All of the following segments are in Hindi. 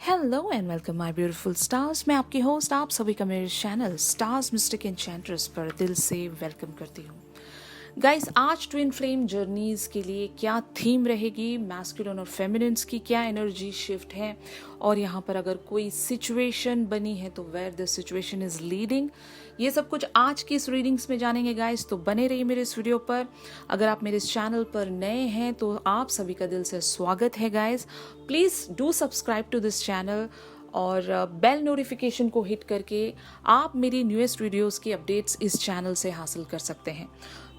Hello and welcome my beautiful stars. मैं आपकी होस्ट आप सभी का मेरे चैनल स्टार्स मिस्टिक एन्चेंट्रेस पर दिल से वेलकम करती हूँ। गाइस, आज ट्विन फ्लेम जर्नीज के लिए क्या थीम रहेगी, मैस्कुलिन और फेमिनिन्स की क्या एनर्जी शिफ्ट है, और यहाँ पर अगर कोई सिचुएशन बनी है तो where the situation is leading, ये सब कुछ आज की इस रीडिंग्स में जानेंगे गाइस। तो बने रहिए मेरे इस वीडियो पर। अगर आप मेरे इस चैनल पर नए हैं तो आप सभी का दिल से स्वागत है guys. Please do subscribe to this channel और बेल नोटिफिकेशन को हिट करके आप मेरी न्यूएस्ट वीडियोस की अपडेट्स इस चैनल से हासिल कर सकते हैं।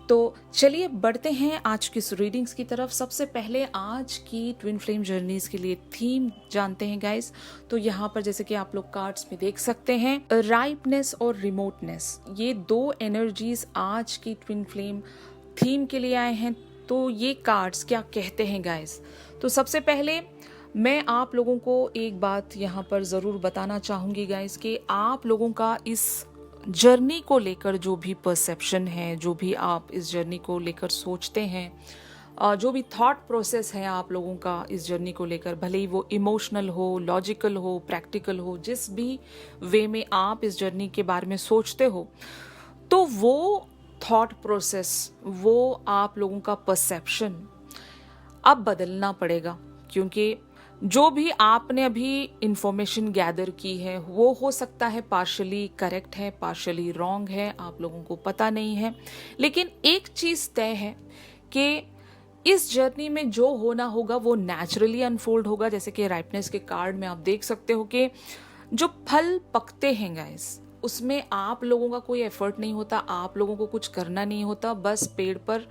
तो चलिए बढ़ते हैं आज की रीडिंग्स की तरफ। सबसे पहले आज की ट्विन फ्लेम जर्नीज के लिए थीम जानते हैं गाइस। तो यहाँ पर जैसे कि आप लोग कार्ड्स में देख सकते हैं, राइपनेस और रिमोटनेस, ये दो एनर्जीज आज की ट्विन फ्लेम थीम के लिए आए हैं। तो ये कार्ड्स क्या कहते हैं गाइस? तो सबसे पहले मैं आप लोगों को एक बात यहाँ पर ज़रूर बताना चाहूँगी गाइस कि आप लोगों का इस जर्नी को लेकर जो भी परसेप्शन है, जो भी आप इस जर्नी को लेकर सोचते हैं, जो भी थॉट प्रोसेस है आप लोगों का इस जर्नी को लेकर, भले ही वो इमोशनल हो, लॉजिकल हो, प्रैक्टिकल हो, जिस भी वे में आप इस जर्नी के बारे में सोचते हो, तो वो थॉट प्रोसेस, वो आप लोगों का परसेप्शन अब बदलना पड़ेगा। क्योंकि जो भी आपने अभी इंफॉर्मेशन गैदर की है वो हो सकता है पार्शली करेक्ट है, पार्शली रॉन्ग है, आप लोगों को पता नहीं है। लेकिन एक चीज तय है कि इस जर्नी में जो होना होगा वो नेचुरली अनफोल्ड होगा। जैसे कि राइपनेस के कार्ड में आप देख सकते हो कि जो फल पकते हैं गाइस, उसमें आप लोगों का कोई एफर्ट नहीं होता, आप लोगों को कुछ करना नहीं होता, बस पेड़ पर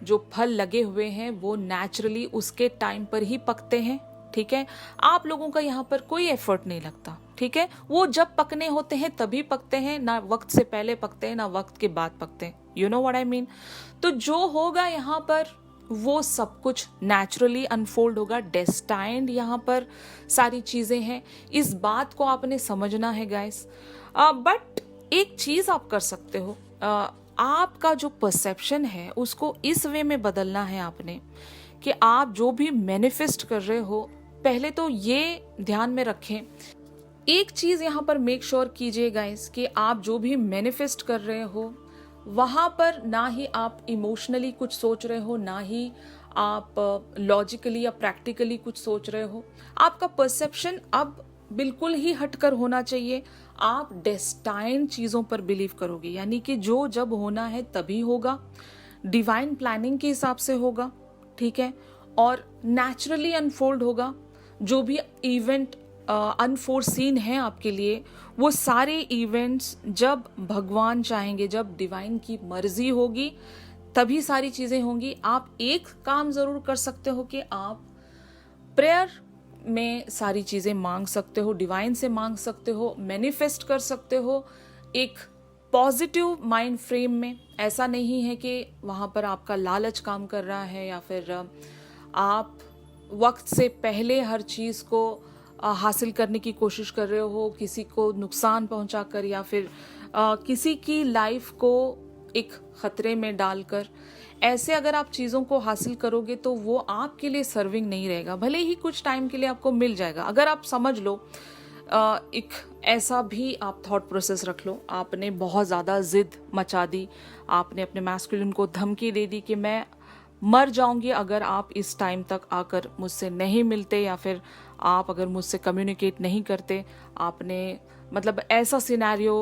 जो फल लगे हुए हैं वो नेचुरली उसके टाइम पर ही पकते हैं। ठीक है, आप लोगों का यहाँ पर कोई एफर्ट नहीं लगता। ठीक है, वो जब पकने होते हैं तभी पकते हैं, ना वक्त से पहले पकते हैं ना वक्त के बाद पकते हैं। You know what I mean. तो जो होगा यहाँ पर वो सब कुछ नेचुरली अनफोल्ड होगा, डेस्टाइंड यहाँ पर सारी चीजें हैं। इस बात को आपने समझना है गाइस। बट एक चीज आप कर सकते हो, आपका जो परसेप्शन है उसको इस वे में बदलना है आपने कि आप जो भी मैनिफेस्ट कर रहे हो, पहले तो ये ध्यान में रखें, एक चीज यहाँ पर मेक श्योर कीजिए गाइस कि आप जो भी मैनिफेस्ट कर रहे हो वहां पर ना ही आप इमोशनली कुछ सोच रहे हो, ना ही आप लॉजिकली या प्रैक्टिकली कुछ सोच रहे हो। आपका परसेप्शन अब बिल्कुल ही हटकर होना चाहिए। आप डेस्टाइन चीजों पर बिलीव करोगे, यानी कि जो जब होना है तभी होगा, डिवाइन प्लानिंग के हिसाब से होगा। ठीक है, और नेचुरली अनफोल्ड होगा। जो भी इवेंट अनफोर्सीन है आपके लिए, वो सारे इवेंट्स जब भगवान चाहेंगे, जब डिवाइन की मर्जी होगी तभी सारी चीजें होंगी। आप एक काम जरूर कर सकते हो कि आप प्रेयर में सारी चीजें मांग सकते हो, डिवाइन से मांग सकते हो, मैनिफेस्ट कर सकते हो एक पॉजिटिव माइंड फ्रेम में। ऐसा नहीं है कि वहाँ पर आपका लालच काम कर रहा है या फिर आप वक्त से पहले हर चीज़ को हासिल करने की कोशिश कर रहे हो, किसी को नुकसान पहुंचाकर या फिर किसी की लाइफ को एक खतरे में डालकर। ऐसे अगर आप चीज़ों को हासिल करोगे तो वो आपके लिए सर्विंग नहीं रहेगा। भले ही कुछ टाइम के लिए आपको मिल जाएगा, अगर आप समझ लो, एक ऐसा भी आप थॉट प्रोसेस रख लो, आपने बहुत ज़्यादा जिद मचा दी, आपने अपने मैस्कुलिन को धमकी दे दी कि मैं मर जाऊंगी अगर आप इस टाइम तक आकर मुझसे नहीं मिलते या फिर आप अगर मुझसे कम्युनिकेट नहीं करते। आपने मतलब ऐसा सिनेरियो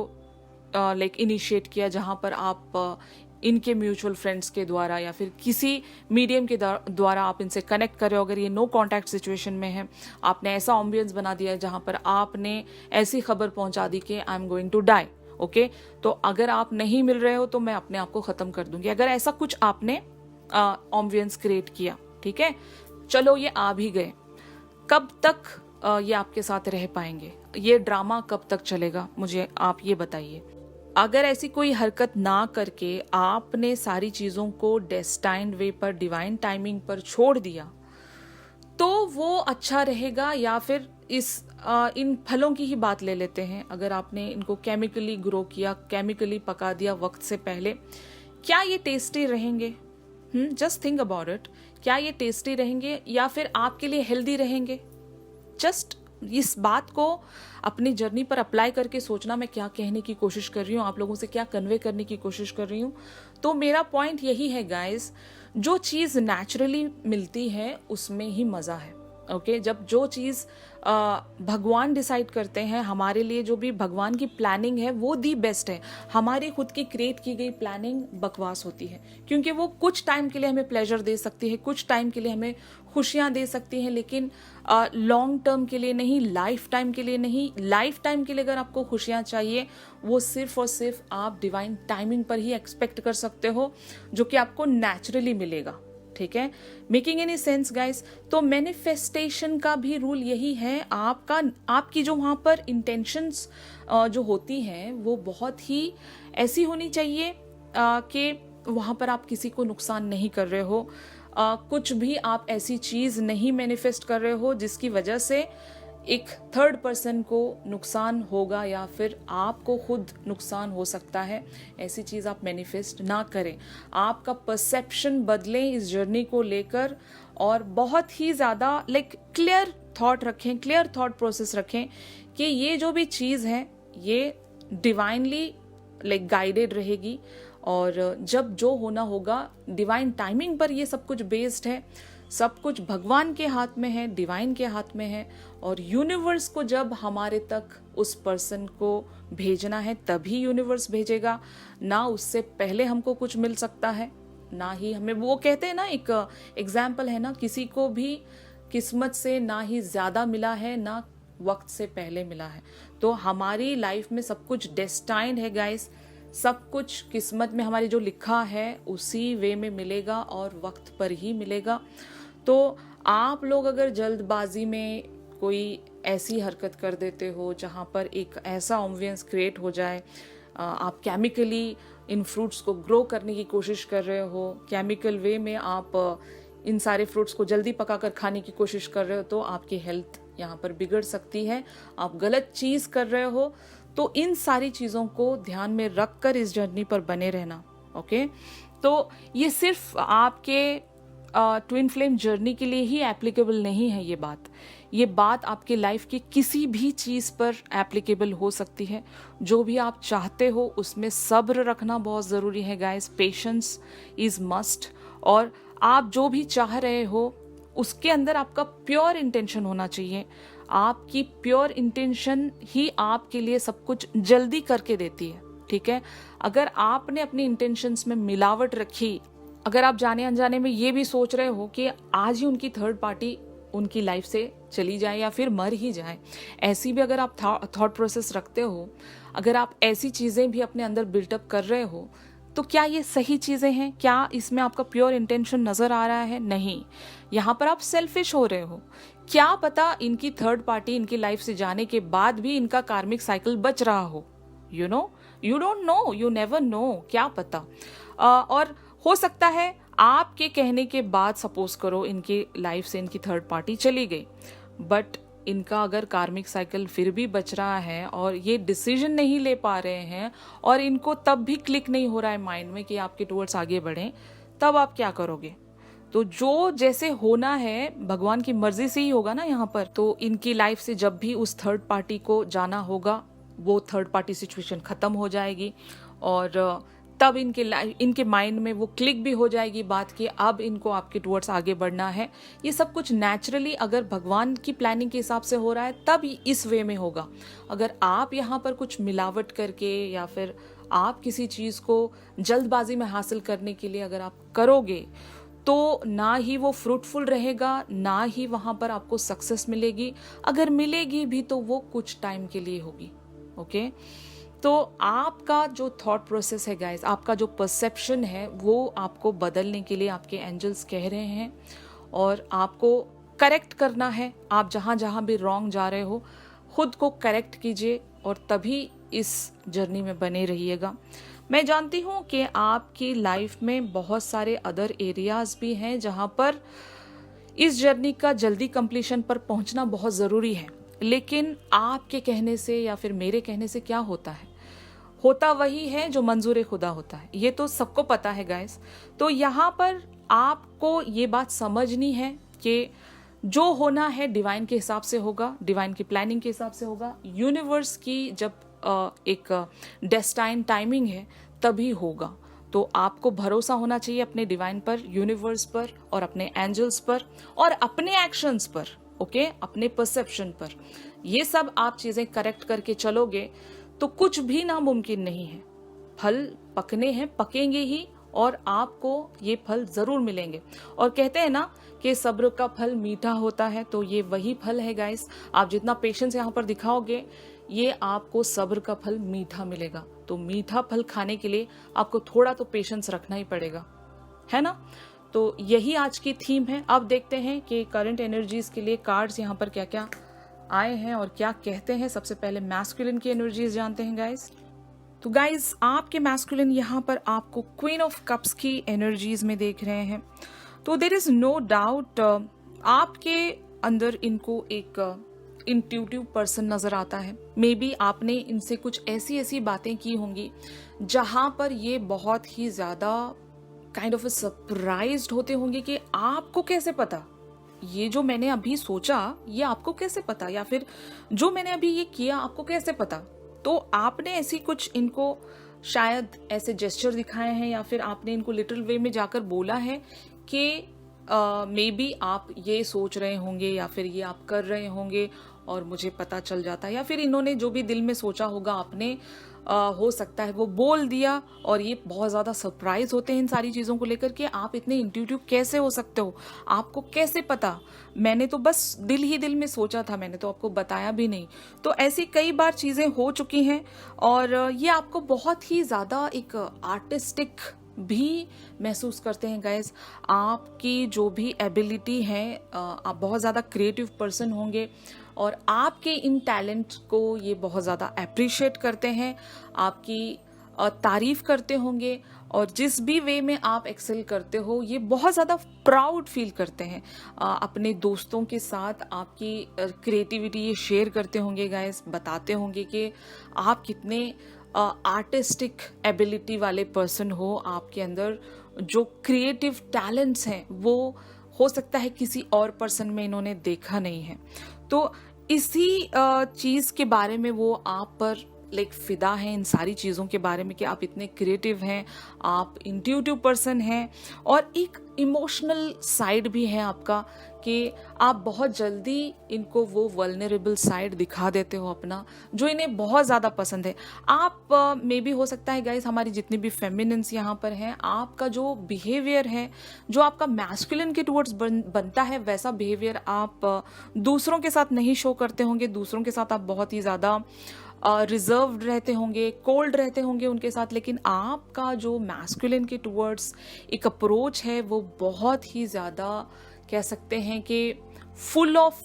लाइक इनिशिएट किया जहाँ पर आप इनके म्यूचुअल फ्रेंड्स के द्वारा या फिर किसी मीडियम के द्वारा आप इनसे कनेक्ट कर रहे हो। अगर ये नो कांटेक्ट सिचुएशन में है, आपने ऐसा एम्बियंस बना दिया है जहाँ पर आपने ऐसी खबर पहुंचा दी कि I am going to die. Okay, तो अगर आप नहीं मिल रहे हो तो मैं अपने आप को खत्म कर दूंगी। अगर ऐसा कुछ आपने एम्बियंस क्रिएट किया, ठीक है, चलो ये आ भी गए, कब तक ये आपके साथ रह पाएंगे? ये ड्रामा कब तक चलेगा? मुझे आप ये बताइए। अगर ऐसी कोई हरकत ना करके आपने सारी चीजों को डेस्टाइन्ड वे पर, डिवाइन टाइमिंग पर छोड़ दिया तो वो अच्छा रहेगा। या फिर इन फलों की ही बात ले लेते हैं। अगर आपने इनको केमिकली ग्रो किया, केमिकली पका दिया वक्त से पहले, क्या ये टेस्टी रहेंगे? Just think about it. क्या ये टेस्टी रहेंगे या फिर आपके लिए हेल्दी रहेंगे? जस्ट इस बात को अपनी जर्नी पर अप्लाई करके सोचना मैं क्या कहने की कोशिश कर रही हूँ, आप लोगों से क्या कन्वे करने की कोशिश कर रही हूँ। तो मेरा पॉइंट यही है गाइस, जो चीज़ नेचुरली मिलती है उसमें ही मज़ा है। ओके जब जो चीज़ भगवान डिसाइड करते हैं हमारे लिए, जो भी भगवान की प्लानिंग है वो दी बेस्ट है। हमारी खुद की क्रिएट की गई प्लानिंग बकवास होती है, क्योंकि वो कुछ टाइम के लिए हमें प्लेजर दे सकती है, कुछ टाइम के लिए हमें खुशियाँ दे सकती हैं, लेकिन लॉन्ग टर्म के लिए नहीं, लाइफ टाइम के लिए नहीं। लाइफ टाइम के लिए अगर आपको खुशियाँ चाहिए, वो सिर्फ और सिर्फ आप डिवाइन टाइमिंग पर ही एक्सपेक्ट कर सकते हो, जो कि आपको नेचुरली मिलेगा। ठीक है, मेकिंग एनी सेंस गाइस। तो मैनिफेस्टेशन का भी रूल यही है, आपकी जो वहाँ पर इंटेंशंस जो होती हैं वो बहुत ही ऐसी होनी चाहिए कि वहाँ पर आप किसी को नुकसान नहीं कर रहे हो, कुछ भी आप ऐसी चीज़ नहीं मैनिफेस्ट कर रहे हो जिसकी वजह से एक थर्ड पर्सन को नुकसान होगा या फिर आपको खुद नुकसान हो सकता है। ऐसी चीज़ आप मैनिफेस्ट ना करें। आपका परसेप्शन बदलें इस जर्नी को लेकर, और बहुत ही ज़्यादा क्लियर थॉट रखें, क्लियर थॉट प्रोसेस रखें कि ये जो भी चीज़ है ये डिवाइनली गाइडेड रहेगी, और जब जो होना होगा डिवाइन टाइमिंग पर ये सब कुछ बेस्ड है। सब कुछ भगवान के हाथ में है, डिवाइन के हाथ में है, और यूनिवर्स को जब हमारे तक उस पर्सन को भेजना है तभी यूनिवर्स भेजेगा, ना उससे पहले हमको कुछ मिल सकता है, ना ही हमें। वो कहते हैं ना, एक एग्जाम्पल है ना, किसी को भी किस्मत से ना ही ज़्यादा मिला है ना वक्त से पहले मिला है। तो हमारी लाइफ में सब कुछ डेस्टाइन्ड है गाइस, सब कुछ किस्मत में हमारी जो लिखा है उसी वे में मिलेगा और वक्त पर ही मिलेगा। तो आप लोग अगर जल्दबाजी में कोई ऐसी हरकत कर देते हो जहाँ पर एक ऐसा एम्बियंस क्रिएट हो जाए, आप केमिकली इन फ्रूट्स को ग्रो करने की कोशिश कर रहे हो, केमिकल वे में आप इन सारे फ्रूट्स को जल्दी पकाकर खाने की कोशिश कर रहे हो, तो आपकी हेल्थ यहाँ पर बिगड़ सकती है, आप गलत चीज़ कर रहे हो। तो इन सारी चीज़ों को ध्यान में रख कर इस जर्नी पर बने रहना। ओके, तो ये सिर्फ आपके ट्विन फ्लेम जर्नी के लिए ही एप्लीकेबल नहीं है। ये बात आपके लाइफ की किसी भी चीज़ पर एप्लीकेबल हो सकती है। जो भी आप चाहते हो उसमें सब्र रखना बहुत ज़रूरी है गाइस, पेशेंस इज़ मस्ट। और आप जो भी चाह रहे हो उसके अंदर आपका प्योर इंटेंशन होना चाहिए। आपकी प्योर इंटेंशन ही आपके लिए सब कुछ जल्दी करके देती है। ठीक है, अगर आपने अपनी इंटेंशंस में मिलावट रखी, अगर आप जाने अनजाने में ये भी सोच रहे हो कि आज ही उनकी थर्ड पार्टी उनकी लाइफ से चली जाए या फिर मर ही जाए, ऐसी भी अगर आप थॉट प्रोसेस रखते हो, अगर आप ऐसी चीज़ें भी अपने अंदर बिल्टअप कर रहे हो, तो क्या ये सही चीज़ें हैं? क्या इसमें आपका प्योर इंटेंशन नज़र आ रहा है? नहीं, यहाँ पर आप सेल्फिश हो रहे हो। क्या पता इनकी थर्ड पार्टी इनकी लाइफ से जाने के बाद भी इनका कार्मिक साइकिल बच रहा हो। You don't know, you never know, क्या पता। और हो सकता है आपके कहने के बाद सपोज करो इनकी लाइफ से इनकी थर्ड पार्टी चली गई, बट इनका अगर कार्मिक साइकिल फिर भी बच रहा है और ये डिसीजन नहीं ले पा रहे हैं और इनको तब भी क्लिक नहीं हो रहा है माइंड में कि आपके टूवर्ड्स आगे बढ़ें, तब आप क्या करोगे? तो जो जैसे होना है भगवान की मर्जी से ही होगा ना यहाँ पर। तो इनकी लाइफ से जब भी उस थर्ड पार्टी को जाना होगा, वो थर्ड पार्टी सिचुएशन खत्म हो जाएगी, और तब इनके माइंड में वो क्लिक भी हो जाएगी बात कि अब इनको आपके टुवर्ड्स आगे बढ़ना है। ये सब कुछ नेचुरली अगर भगवान की प्लानिंग के हिसाब से हो रहा है तब इस वे में होगा। अगर आप यहाँ पर कुछ मिलावट करके या फिर आप किसी चीज़ को जल्दबाजी में हासिल करने के लिए अगर आप करोगे, तो ना ही वो फ्रूटफुल रहेगा, ना ही वहाँ पर आपको सक्सेस मिलेगी। अगर मिलेगी भी तो वो कुछ टाइम के लिए होगी। ओके, तो आपका जो थॉट प्रोसेस है गाइस, आपका जो परसेप्शन है, वो आपको बदलने के लिए आपके एंजल्स कह रहे हैं, और आपको करेक्ट करना है। आप जहाँ जहाँ भी रॉन्ग जा रहे हो, खुद को करेक्ट कीजिए और तभी इस जर्नी में बने रहिएगा। मैं जानती हूँ कि आपकी लाइफ में बहुत सारे अदर एरियाज भी हैं जहाँ पर इस जर्नी का जल्दी कंप्लीशन पर पहुँचना बहुत ज़रूरी है, लेकिन आपके कहने से या फिर मेरे कहने से क्या होता है? होता वही है जो मंजूर खुदा होता है, ये तो सबको पता है गाइस। तो यहाँ पर आपको ये बात समझनी है कि जो होना है डिवाइन के हिसाब से होगा, डिवाइन की प्लानिंग के हिसाब से होगा, यूनिवर्स की जब एक डेस्टाइन टाइमिंग है तभी होगा। तो आपको भरोसा होना चाहिए अपने डिवाइन पर, यूनिवर्स पर और अपने एंजल्स पर और अपने एक्शंस पर, ओके, अपने परसेप्शन पर। ये सब आप चीजें करेक्ट करके चलोगे तो कुछ भी नामुमकिन नहीं है। फल पकने हैं, पकेंगे ही, और आपको ये फल जरूर मिलेंगे। और कहते हैं ना कि सब्र का फल मीठा होता है, तो ये वही फल है गाइस। आप जितना पेशेंस यहाँ पर दिखाओगे, ये आपको सब्र का फल मीठा मिलेगा। तो मीठा फल खाने के लिए आपको थोड़ा तो पेशेंस रखना ही पड़ेगा, है ना। तो यही आज की थीम है। अब देखते हैं कि करंट एनर्जीज के लिए कार्ड्स यहाँ पर क्या क्या आए हैं और क्या कहते हैं। सबसे पहले मैस्कुलिन की एनर्जीज जानते हैं गाइस। तो गाइस, आपके मैस्कुलिन यहाँ पर आपको क्वीन ऑफ कप्स की एनर्जीज में देख रहे हैं। तो देयर इज नो डाउट आपके अंदर इनको एक इंट्यूटिव पर्सन नजर आता है। मे बी आपने इनसे कुछ ऐसी ऐसी बातें की होंगी जहां पर ये बहुत ही ज्यादा काइंड ऑफ सरप्राइज्ड होते होंगे कि आपको कैसे पता, ये जो मैंने अभी सोचा ये आपको कैसे पता, या फिर जो मैंने अभी ये किया आपको कैसे पता। तो आपने ऐसी कुछ इनको शायद ऐसे जेस्चर दिखाए हैं, या फिर आपने इनको लिटिल वे में जाकर बोला है कि मे बी आप ये सोच रहे होंगे या फिर ये आप कर रहे होंगे और मुझे पता चल जाता है, या फिर इन्होंने जो भी दिल में सोचा होगा आपने हो सकता है वो बोल दिया। और ये बहुत ज़्यादा सरप्राइज होते हैं इन सारी चीज़ों को लेकर कि आप इतने इंट्यूटिव कैसे हो सकते हो, आपको कैसे पता, मैंने तो बस दिल ही दिल में सोचा था, मैंने तो आपको बताया भी नहीं। तो ऐसी कई बार चीज़ें हो चुकी हैं और ये आपको बहुत ही ज़्यादा एक आर्टिस्टिक भी महसूस करते हैं गाइस। आपकी जो भी एबिलिटी है, आप बहुत ज़्यादा क्रिएटिव पर्सन होंगे और आपके इन टैलेंट को ये बहुत ज़्यादा अप्रिशिएट करते हैं, आपकी तारीफ करते होंगे, और जिस भी वे में आप एक्सेल करते हो ये बहुत ज़्यादा प्राउड फील करते हैं। अपने दोस्तों के साथ आपकी क्रिएटिविटी ये शेयर करते होंगे गाइस, बताते होंगे कि आप कितने आर्टिस्टिक एबिलिटी वाले पर्सन हो। आपके अंदर जो क्रिएटिव टैलेंट्स हैं वो हो सकता है किसी और पर्सन में इन्होंने देखा नहीं है। तो इसी चीज़ के बारे में वो आप पर लाइक फिदा है, इन सारी चीज़ों के बारे में कि आप इतने क्रिएटिव हैं, आप इंट्यूटिव पर्सन हैं, और एक इमोशनल साइड भी है आपका कि आप बहुत जल्दी इनको वो वल्नरेबल साइड दिखा देते हो अपना, जो इन्हें बहुत ज़्यादा पसंद है। आप मे भी हो सकता है गाइस, हमारी जितनी भी फेमिनिन्स यहाँ पर हैं, आपका जो बिहेवियर है, जो आपका मैस्कुलिन के टुवर्ड्स बनता है, वैसा बिहेवियर आप दूसरों के साथ नहीं शो करते होंगे। दूसरों के साथ आप बहुत ही ज़्यादा रिजर्व्ड रहते होंगे, कोल्ड रहते होंगे उनके साथ, लेकिन आपका जो मैस्कुलिन के टुवर्ड्स एक अप्रोच है वो बहुत ही ज़्यादा कह सकते हैं कि फुल ऑफ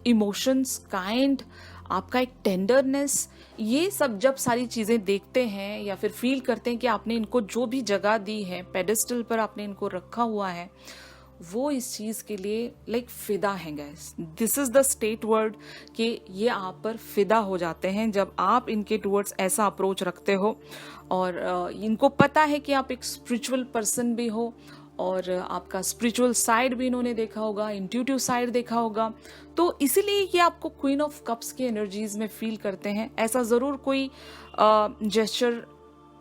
इमोशंस, काइंड, आपका एक टेंडरनेस, ये सब जब सारी चीज़ें देखते हैं या फिर फील करते हैं कि आपने इनको जो भी जगह दी है, पेडेस्टल पर आपने इनको रखा हुआ है, वो इस चीज़ के लिए लाइक फिदा हैं guys. This is the state word कि ये आप पर फिदा हो जाते हैं जब आप इनके टुवर्ड्स ऐसा अप्रोच रखते हो। और इनको पता है कि आप एक स्पिरिचुअल पर्सन भी हो, और आपका स्पिरिचुअल साइड भी इन्होंने देखा होगा, इंट्यूटिव साइड देखा होगा। तो इसीलिए ये आपको क्वीन ऑफ कप्स की एनर्जीज में फील करते हैं। ऐसा ज़रूर कोई जेस्चर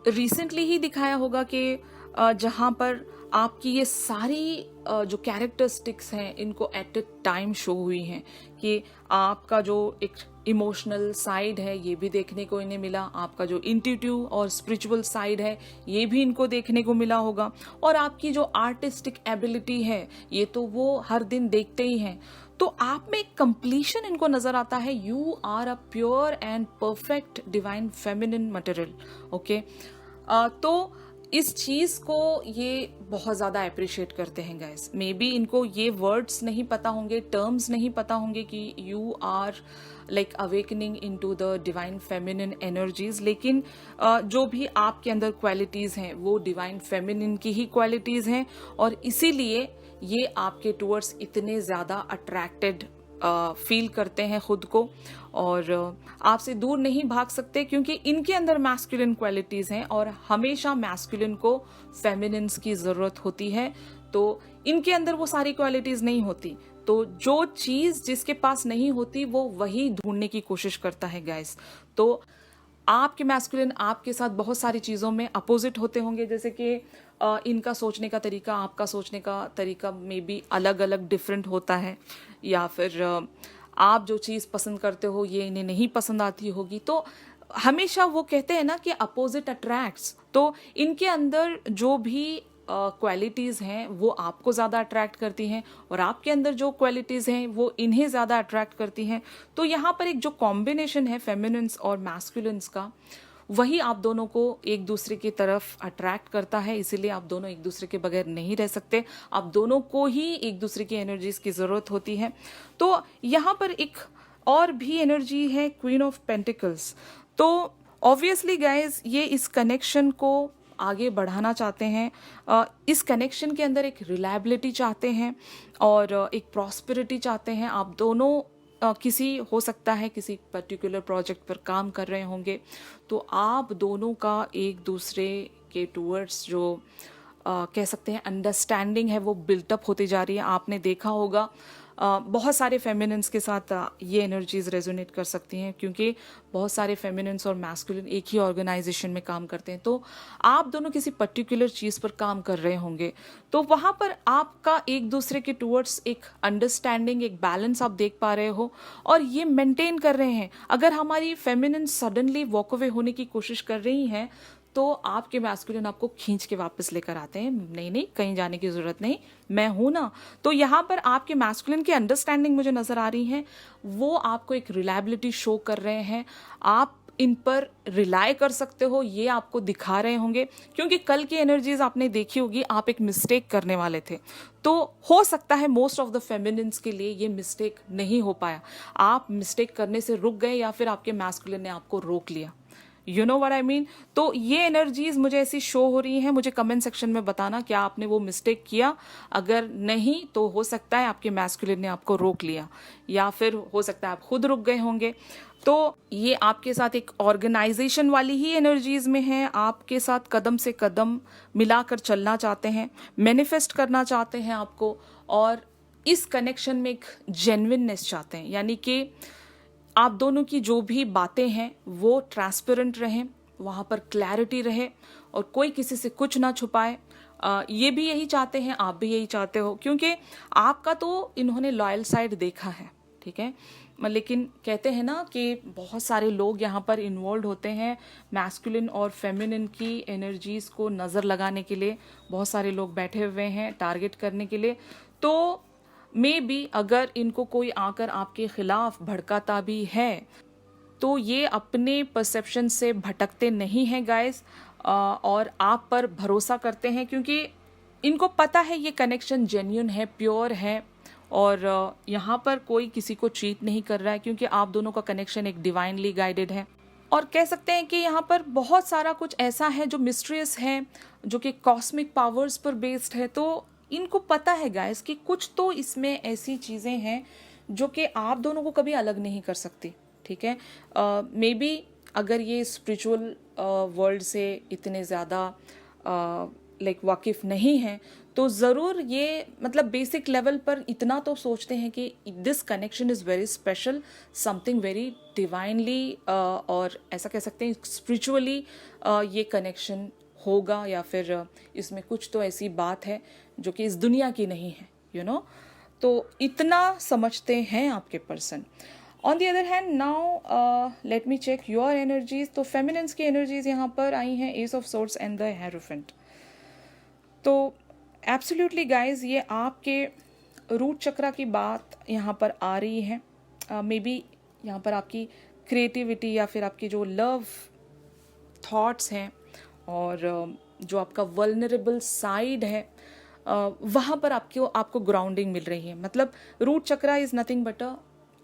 रिसेंटली ही दिखाया होगा कि जहाँ पर आपकी ये सारी जो कैरेक्टरिस्टिक्स हैं इनको एट ए टाइम शो हुई हैं, कि आपका जो एक इमोशनल साइड है ये भी देखने को इन्हें मिला, आपका जो इंट्यूटिव और स्पिरिचुअल साइड है ये भी इनको देखने को मिला होगा, और आपकी जो आर्टिस्टिक एबिलिटी है ये तो वो हर दिन देखते ही हैं। तो आप में एक कंप्लीशन इनको नजर आता है। You are a pure and perfect divine feminine material, okay. तो इस चीज़ को ये बहुत ज़्यादा अप्रिशिएट करते हैं गाइस। मे बी इनको ये वर्ड्स नहीं पता होंगे, टर्म्स नहीं पता होंगे कि you are like awakening into the divine feminine energies, लेकिन जो भी आपके अंदर क्वालिटीज़ हैं वो डिवाइन फेमिनिन की ही क्वालिटीज़ हैं, और इसीलिए ये आपके टुवर्ड्स इतने ज़्यादा अट्रैक्टेड फील करते हैं खुद को, और आपसे दूर नहीं भाग सकते, क्योंकि इनके अंदर मैस्कुलिन क्वालिटीज़ हैं और हमेशा मैस्कुलिन को फेमिनिन्स की ज़रूरत होती है। तो इनके अंदर वो सारी क्वालिटीज़ नहीं होती, तो जो चीज़ जिसके पास नहीं होती वो वही ढूंढने की कोशिश करता है गाइस। तो आपके मैस्कुलिन आपके साथ बहुत सारी चीज़ों में अपोजिट होते होंगे, जैसे कि इनका सोचने का तरीका, आपका सोचने का तरीका मे बी अलग अलग डिफरेंट होता है, या फिर आप जो चीज़ पसंद करते हो ये इन्हें नहीं पसंद आती होगी। तो हमेशा वो कहते हैं ना कि अपोजिट अट्रैक्ट्स, तो इनके अंदर जो भी क्वालिटीज़ हैं वो आपको ज़्यादा अट्रैक्ट करती हैं, और आपके अंदर जो क्वालिटीज़ हैं वो इन्हें ज़्यादा अट्रैक्ट करती हैं। तो यहाँ पर एक जो कॉम्बिनेशन है फेमिनिन्स और मैस्कुलिन्स का, वही आप दोनों को एक दूसरे की तरफ अट्रैक्ट करता है। इसीलिए आप दोनों एक दूसरे के बगैर नहीं रह सकते, आप दोनों को ही एक दूसरे की एनर्जीज की ज़रूरत होती है। तो यहाँ पर एक और भी एनर्जी है क्वीन ऑफ पेंटिकल्स। तो ऑब्वियसली गाइज ये इस कनेक्शन को आगे बढ़ाना चाहते हैं, इस कनेक्शन के अंदर एक रिलायबिलिटी चाहते हैं और एक प्रॉस्पेरिटी चाहते हैं। आप दोनों किसी हो सकता है किसी पर्टिकुलर प्रोजेक्ट पर काम कर रहे होंगे, तो आप दोनों का एक दूसरे के टूवर्ड्स जो कह सकते हैं अंडरस्टैंडिंग है वो बिल्टअप होती जा रही है। आपने देखा होगा बहुत सारे फेमिनिन्स के साथ ये एनर्जीज रेजोनेट कर सकती हैं, क्योंकि बहुत सारे फेमिनिन्स और मैस्कुलिन एक ही ऑर्गेनाइजेशन में काम करते हैं। तो आप दोनों किसी पर्टिकुलर चीज़ पर काम कर रहे होंगे, तो वहाँ पर आपका एक दूसरे के टूवर्ड्स एक अंडरस्टैंडिंग, एक बैलेंस आप देख पा रहे हो और ये मेंटेन कर रहे हैं। अगर हमारी फेमिनिन्स सडनली वॉक अवे होने की कोशिश कर रही हैं, तो आपके मैस्कुलिन आपको खींच के वापस लेकर आते हैं, नहीं नहीं कहीं जाने की ज़रूरत नहीं, मैं हूं ना। तो यहाँ पर आपके मैस्कुलिन की अंडरस्टैंडिंग मुझे नज़र आ रही है, वो आपको एक रिलायबिलिटी शो कर रहे हैं, आप इन पर रिलाय कर सकते हो, ये आपको दिखा रहे होंगे। क्योंकि कल की एनर्जीज आपने देखी होगी, आप एक मिस्टेक करने वाले थे, तो हो सकता है मोस्ट ऑफ द फेमिनिन्स के लिए ये मिस्टेक नहीं हो पाया, आप मिस्टेक करने से रुक गए या फिर आपके मैस्कुलिन ने आपको रोक लिया। You know what I mean. तो ये एनर्जीज मुझे ऐसी शो हो रही हैं। मुझे कमेंट सेक्शन में बताना क्या आपने वो मिस्टेक किया, अगर नहीं तो हो सकता है आपके मैस्कुलिन ने आपको रोक लिया, या फिर हो सकता है आप खुद रुक गए होंगे। तो ये आपके साथ एक ऑर्गेनाइजेशन वाली ही एनर्जीज में है, आपके साथ कदम से कदम मिलाकर चलना चाहते हैं, मैनिफेस्ट करना चाहते हैं आपको, और इस कनेक्शन में एक जेन्युइननेस चाहते हैं, यानी कि आप दोनों की जो भी बातें हैं वो ट्रांसपेरेंट रहें, वहाँ पर क्लैरिटी रहे और कोई किसी से कुछ ना छुपाए। ये भी यही चाहते हैं, आप भी यही चाहते हो, क्योंकि आपका तो इन्होंने लॉयल साइड देखा है, ठीक है। लेकिन कहते हैं ना कि बहुत सारे लोग यहाँ पर इन्वॉल्व होते हैं मैस्कुलिन और फेमिनिन की एनर्जीज को नज़र लगाने के लिए, बहुत सारे लोग बैठे हुए हैं टारगेट करने के लिए। तो मे बी अगर इनको कोई आकर आपके खिलाफ भड़काता भी है, तो ये अपने परसेप्शन से भटकते नहीं हैं गाइस, और आप पर भरोसा करते हैं, क्योंकि इनको पता है ये कनेक्शन जेन्युइन है, प्योर है, और यहाँ पर कोई किसी को चीट नहीं कर रहा है, क्योंकि आप दोनों का कनेक्शन एक डिवाइनली गाइडेड है। और कह सकते हैं कि यहाँ पर बहुत सारा कुछ ऐसा है जो मिस्ट्रियस है, जो कि कॉस्मिक पावर्स पर बेस्ड है। तो इनको पता है गाइस कि कुछ तो इसमें ऐसी चीज़ें हैं जो कि आप दोनों को कभी अलग नहीं कर सकती, ठीक है। मे बी अगर ये स्पिरिचुअल वर्ल्ड से इतने ज़्यादा लाइक वाकिफ़ नहीं हैं, तो ज़रूर ये मतलब बेसिक लेवल पर इतना तो सोचते हैं कि this connection is very special, something very divinely, और ऐसा कह सकते हैं स्पिरिचुअली ये कनेक्शन होगा, या फिर इसमें कुछ तो ऐसी बात है जो कि इस दुनिया की नहीं है, यू नो। तो इतना समझते हैं आपके person. On the other hand now let me check your energies. तो फेमिनिन्स की एनर्जीज यहाँ पर आई हैं ace of swords and the hierophant. तो एब्सोल्युटली गाइज ये आपके रूट चक्रा की बात यहाँ पर आ रही है। मे बी यहाँ पर आपकी क्रिएटिविटी या फिर आपकी जो लव थॉट्स हैं और जो आपका वल्नरेबल साइड है, वहाँ पर आपको ग्राउंडिंग मिल रही है। मतलब root chakra is nothing but a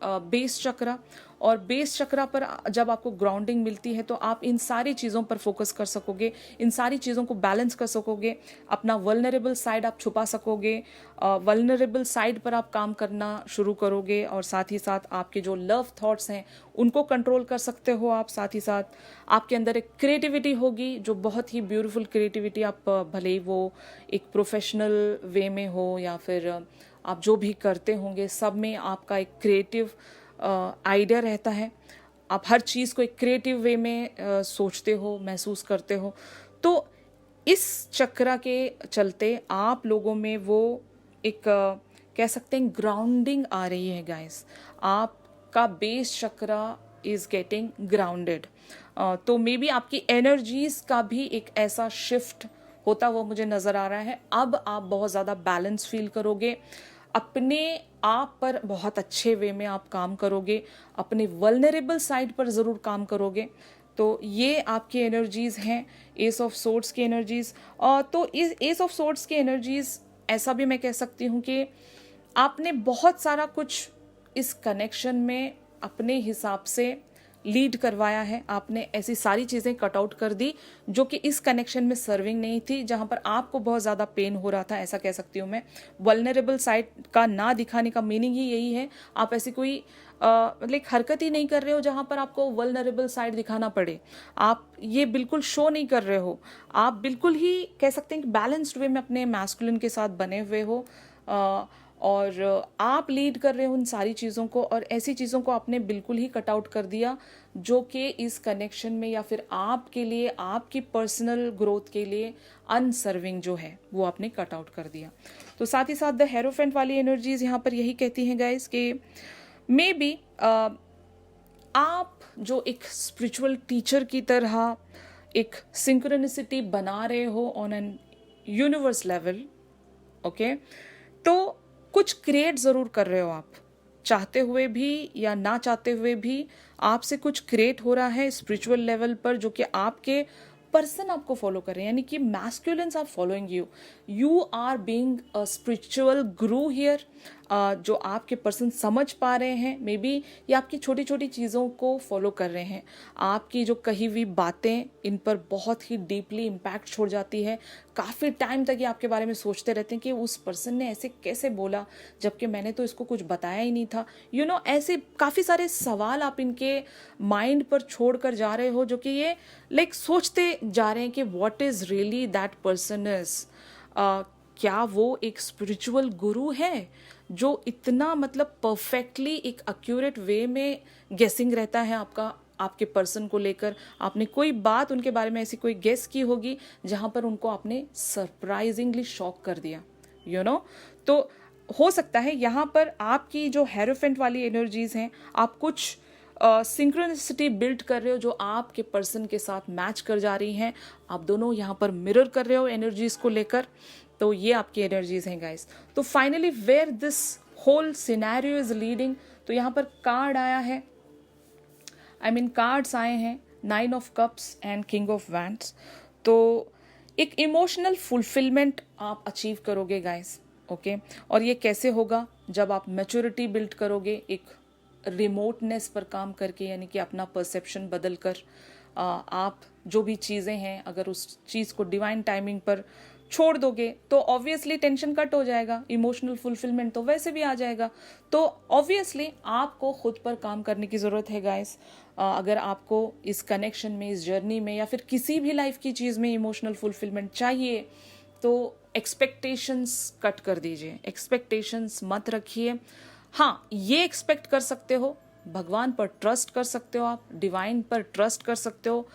base chakra, और बेस चक्रा पर जब आपको ग्राउंडिंग मिलती है तो आप इन सारी चीज़ों पर फोकस कर सकोगे, इन सारी चीज़ों को बैलेंस कर सकोगे, अपना वल्नरेबल साइड आप छुपा सकोगे, वल्नरेबल साइड पर आप काम करना शुरू करोगे, और साथ ही साथ आपके जो लव थॉट्स हैं उनको कंट्रोल कर सकते हो आप। साथ ही साथ आपके अंदर एक क्रिएटिविटी होगी जो बहुत ही ब्यूटीफुल क्रिएटिविटी, आप भले ही वो एक प्रोफेशनल वे में हो या फिर आप जो भी करते होंगे सब में आपका एक क्रिएटिव आइडिया रहता है। आप हर चीज़ को एक क्रिएटिव वे में सोचते हो, महसूस करते हो। तो इस चक्र के चलते आप लोगों में वो एक कह सकते हैं ग्राउंडिंग आ रही है गाइस। आपका बेस चक्र इज गेटिंग ग्राउंडेड। तो मे बी आपकी एनर्जीज का भी एक ऐसा शिफ्ट होता हुआ मुझे नज़र आ रहा है। अब आप बहुत ज़्यादा बैलेंस फील करोगे, अपने आप पर बहुत अच्छे वे में आप काम करोगे, अपने वल्नरेबल साइड पर ज़रूर काम करोगे। तो ये आपकी एनर्जीज़ हैं, एस ऑफ सोर्ड्स की एनर्जीज़। तो इस एस ऑफ सोर्ड्स की एनर्जीज़ ऐसा भी मैं कह सकती हूँ कि आपने बहुत सारा कुछ इस कनेक्शन में अपने हिसाब से लीड करवाया है। आपने ऐसी सारी चीज़ें कट आउट कर दी जो कि इस कनेक्शन में सर्विंग नहीं थी, जहाँ पर आपको बहुत ज़्यादा पेन हो रहा था, ऐसा कह सकती हूँ मैं। वल्नरेबल साइड का ना दिखाने का मीनिंग ही यही है। आप ऐसी कोई मतलब हरकत ही नहीं कर रहे हो जहाँ पर आपको वल्नरेबल साइड दिखाना पड़े। आप ये बिल्कुल शो नहीं कर रहे हो। आप बिल्कुल ही कह सकते हैं कि बैलेंस्ड वे में अपने मैस्कुलिन के साथ बने हुए हो, और आप लीड कर रहे हो उन सारी चीज़ों को, और ऐसी चीज़ों को आपने बिल्कुल ही कट आउट कर दिया जो कि इस कनेक्शन में या फिर आपके लिए, आपकी पर्सनल ग्रोथ के लिए अनसर्विंग जो है वो आपने कट आउट कर दिया। तो साथ ही साथ द हेरोफेंट वाली एनर्जीज यहाँ पर यही कहती हैं गाइस कि मे बी आप जो एक स्पिरिचुअल टीचर की तरह एक सिंक्रोनिसिटी बना रहे हो on an universe level, okay, तो कुछ क्रिएट ज़रूर कर रहे हो आप, चाहते हुए भी या ना चाहते हुए भी आपसे कुछ क्रिएट हो रहा है स्पिरिचुअल लेवल पर, जो कि आपके पर्सन आपको फॉलो कर रहे हैं, यानी कि masculines are following you, you are being a spiritual guru here. जो आपके पर्सन समझ पा रहे हैं, मे बी ये आपकी छोटी छोटी चीज़ों को फॉलो कर रहे हैं। आपकी जो कही हुई बातें इन पर बहुत ही डीपली इम्पैक्ट छोड़ जाती है। काफ़ी टाइम तक ये आपके बारे में सोचते रहते हैं कि उस पर्सन ने ऐसे कैसे बोला, जबकि मैंने तो इसको कुछ बताया ही नहीं था। यू नो, ऐसे काफ़ी सारे सवाल आप इनके माइंड पर छोड़ कर जा रहे हो, जो कि ये लाइक सोचते जा रहे हैं कि what is really that person is. क्या वो एक स्पिरिचुअल गुरु है जो इतना मतलब परफेक्टली एक एक्यूरेट वे में गेसिंग रहता है आपके पर्सन को लेकर। आपने कोई बात उनके बारे में ऐसी कोई गेस की होगी जहां पर उनको आपने सरप्राइजिंगली शॉक कर दिया, यू नो। तो हो सकता है यहाँ पर आपकी जो हेरोफेंट वाली एनर्जीज हैं, आप कुछ सिंक्रोनिसिटी बिल्ड कर रहे हो जो आपके पर्सन के साथ मैच कर जा रही हैं। आप दोनों यहाँ पर मिरर कर रहे हो एनर्जीज को लेकर। तो ये आपकी एनर्जीज हैं गाइस। तो finally where this whole scenario is leading, तो यहाँ पर कार्ड आया है, कार्ड्स आए हैं 9 of cups and king of wands. तो एक इमोशनल फुलफिलमेंट आप अचीव करोगे गाइस, ओके। और ये कैसे होगा? जब आप मैच्योरिटी बिल्ड करोगे, एक रिमोटनेस पर काम करके, यानी कि अपना परसेप्शन बदल कर आप जो भी चीज़ें हैं, अगर उस चीज़ को डिवाइन टाइमिंग पर छोड़ दोगे तो ऑब्वियसली टेंशन कट हो जाएगा, इमोशनल फुलफिलमेंट तो वैसे भी आ जाएगा। तो ऑब्वियसली आपको खुद पर काम करने की ज़रूरत है गाइस। अगर आपको इस कनेक्शन में, इस जर्नी में, या फिर किसी भी लाइफ की चीज़ में इमोशनल फुलफिलमेंट चाहिए, तो एक्सपेक्टेशंस कट कर दीजिए, एक्सपेक्टेशंस मत रखिए। हाँ, ये एक्सपेक्ट कर सकते हो, भगवान पर ट्रस्ट कर सकते हो, आप डिवाइन पर ट्रस्ट कर सकते हो,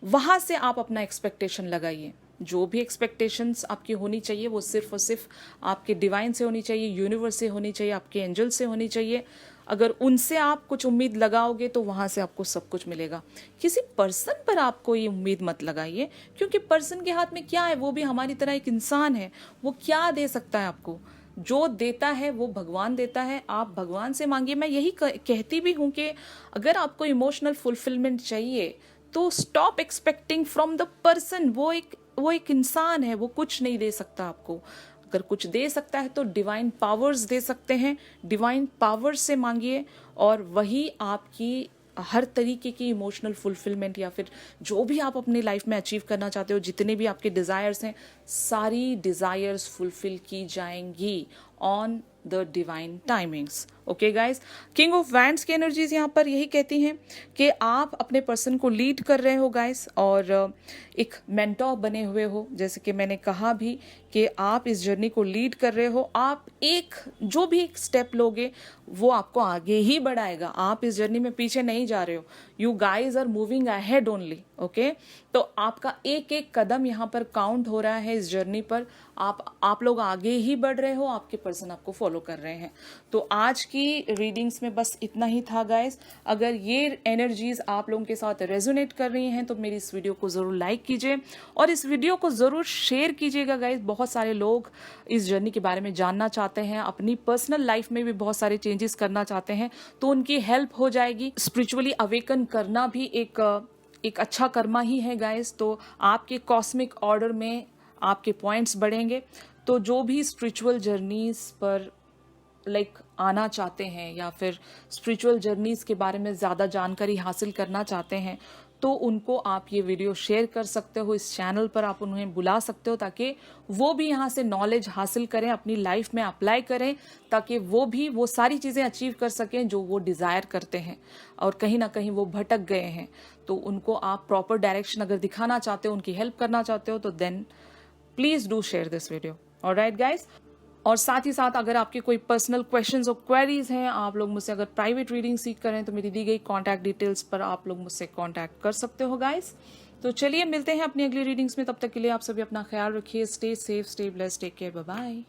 वहाँ से आप अपना एक्सपेक्टेशन लगाइए। जो भी एक्सपेक्टेशंस आपकी होनी चाहिए वो सिर्फ और सिर्फ आपके डिवाइन से होनी चाहिए, यूनिवर्स से होनी चाहिए, आपके एंजल से होनी चाहिए। अगर उनसे आप कुछ उम्मीद लगाओगे तो वहाँ से आपको सब कुछ मिलेगा। किसी पर्सन पर आप कोई उम्मीद मत लगाइए, क्योंकि पर्सन के हाथ में क्या है, वो भी हमारी तरह एक इंसान है। वो क्या दे सकता है आपको? जो देता है वो भगवान देता है, आप भगवान से मांगिए। मैं यही कहती भी हूँ कि अगर आपको इमोशनल फुलफिलमेंट चाहिए तो stop expecting from the person. वो एक इंसान है, वो कुछ नहीं दे सकता आपको। अगर कुछ दे सकता है तो डिवाइन पावर्स दे सकते हैं, डिवाइन पावर्स से मांगिए, और वही आपकी हर तरीके की इमोशनल फुलफिलमेंट, या फिर जो भी आप अपनी लाइफ में अचीव करना चाहते हो, जितने भी आपके डिज़ायर्स हैं, सारी डिज़ायर्स फुलफिल की जाएंगी on the divine timings. Okay guys, king of wands की एनर्जीज यहाँ पर यही कहती हैं कि आप अपने पर्सन को लीड कर रहे हो गाइज, और एक मेंटोर बने हुए हो। जैसे कि मैंने कहा भी कि आप इस जर्नी को लीड कर रहे हो। आप एक जो भी एक स्टेप लोगे वो आपको आगे ही बढ़ाएगा। आप इस जर्नी में पीछे नहीं जा रहे हो, you guys are moving ahead only. Okay, तो आपका एक एक कदम यहाँ पर काउंट हो रहा है इस जर्नी पर। आप लोग आगे ही बढ़ रहे हो, आपके पर्सन आपको फॉलो कर रहे हैं। तो आज की रीडिंग्स में बस इतना ही था गाइज। अगर ये एनर्जीज आप लोगों के साथ रेजोनेट कर रही हैं तो मेरी इस वीडियो को ज़रूर लाइक कीजिए और इस वीडियो को ज़रूर शेयर कीजिएगा गाइज। बहुत सारे लोग इस जर्नी के बारे में जानना चाहते हैं, अपनी पर्सनल लाइफ में भी बहुत सारे चेंजेस करना चाहते हैं, तो उनकी हेल्प हो जाएगी। स्पिरिचुअली अवेकन करना भी एक अच्छा कर्मा ही है गाइज। तो आपके कॉस्मिक ऑर्डर में आपके पॉइंट्स बढ़ेंगे। तो जो भी स्पिरिचुअल जर्नीज पर आना चाहते हैं या फिर स्पिरिचुअल जर्नीज के बारे में ज़्यादा जानकारी हासिल करना चाहते हैं तो उनको आप ये वीडियो शेयर कर सकते हो। इस चैनल पर आप उन्हें बुला सकते हो ताकि वो भी यहाँ से नॉलेज हासिल करें, अपनी लाइफ में अप्लाई करें, ताकि वो भी वो सारी चीज़ें अचीव कर सकें जो वो डिज़ायर करते हैं और कहीं ना कहीं वो भटक गए हैं। तो उनको आप प्रॉपर डायरेक्शन अगर दिखाना चाहते हो, उनकी हेल्प करना चाहते हो, तो then please do share this video. Alright guys, और साथ ही साथ अगर आपके कोई पर्सनल क्वेश्चंस और क्वेरीज हैं, आप लोग मुझसे अगर प्राइवेट रीडिंग सीख करें तो मेरी दी गई कॉन्टैक्ट डिटेल्स पर आप लोग मुझसे कॉन्टैक्ट कर सकते हो गाइस। तो चलिए मिलते हैं अपनी अगली रीडिंग्स में। तब तक के लिए आप सभी अपना ख्याल रखिए। Stay safe, stay blessed, take care, bye bye.